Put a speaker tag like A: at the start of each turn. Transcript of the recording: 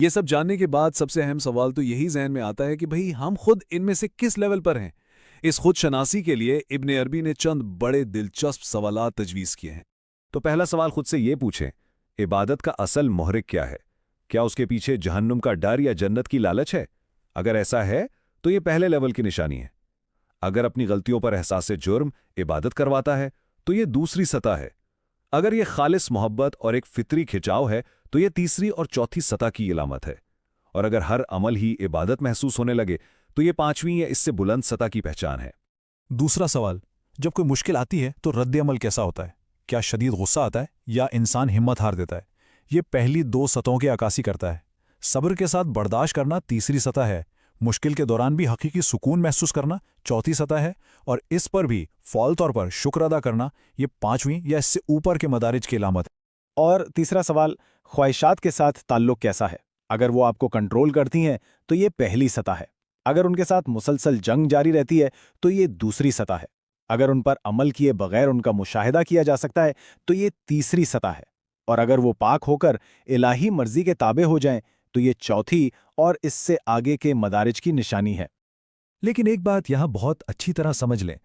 A: یہ سب جاننے کے بعد سب سے اہم سوال تو یہی ذہن میں آتا ہے کہ بھئی ہم خود ان میں سے کس لیول پر ہیں؟ اس خود شناسی کے لیے ابن عربی نے چند بڑے دلچسپ سوالات تجویز کیے ہیں۔
B: تو پہلا سوال خود سے یہ پوچھیں، عبادت کا اصل محرک کیا ہے؟ کیا اس کے پیچھے جہنم کا ڈر یا جنت کی لالچ ہے؟ اگر ایسا ہے تو یہ پہلے لیول کی نشانی ہے۔ اگر اپنی غلطیوں پر احساس جرم عبادت کرواتا ہے تو یہ دوسری سطح ہے۔ اگر یہ خالص محبت اور ایک فطری کھچاؤ ہے تو یہ تیسری اور چوتھی سطح کی علامت ہے۔ اور اگر ہر عمل ہی عبادت محسوس ہونے لگے تو یہ پانچویں یا اس سے بلند سطح کی پہچان ہے۔
C: دوسرا سوال، جب کوئی مشکل آتی ہے تو رد عمل کیسا ہوتا ہے؟ کیا شدید غصہ آتا ہے یا انسان ہمت ہار دیتا ہے؟ یہ پہلی دو سطحوں کی عکاسی کرتا ہے۔ صبر کے ساتھ برداشت کرنا تیسری سطح ہے، مشکل کے دوران بھی حقیقی سکون محسوس کرنا چوتھی سطح ہے، اور اس پر بھی فعال طور پر شکر ادا کرنا یہ پانچویں یا اس سے اوپر کے مدارج کی علامت ہے۔
D: اور تیسرا سوال، خواہشات کے ساتھ تعلق کیسا ہے؟ اگر وہ آپ کو کنٹرول کرتی ہیں تو یہ پہلی سطح ہے۔ اگر ان کے ساتھ مسلسل جنگ جاری رہتی ہے تو یہ دوسری سطح ہے۔ اگر ان پر عمل کیے بغیر ان کا مشاہدہ کیا جا سکتا ہے تو یہ تیسری سطح ہے۔ اور اگر وہ پاک ہو کر الہی مرضی کے تابع ہو جائیں تو یہ چوتھی اور اس سے آگے کے مدارج کی نشانی ہے۔
C: لیکن ایک بات یہاں بہت اچھی طرح سمجھ لیں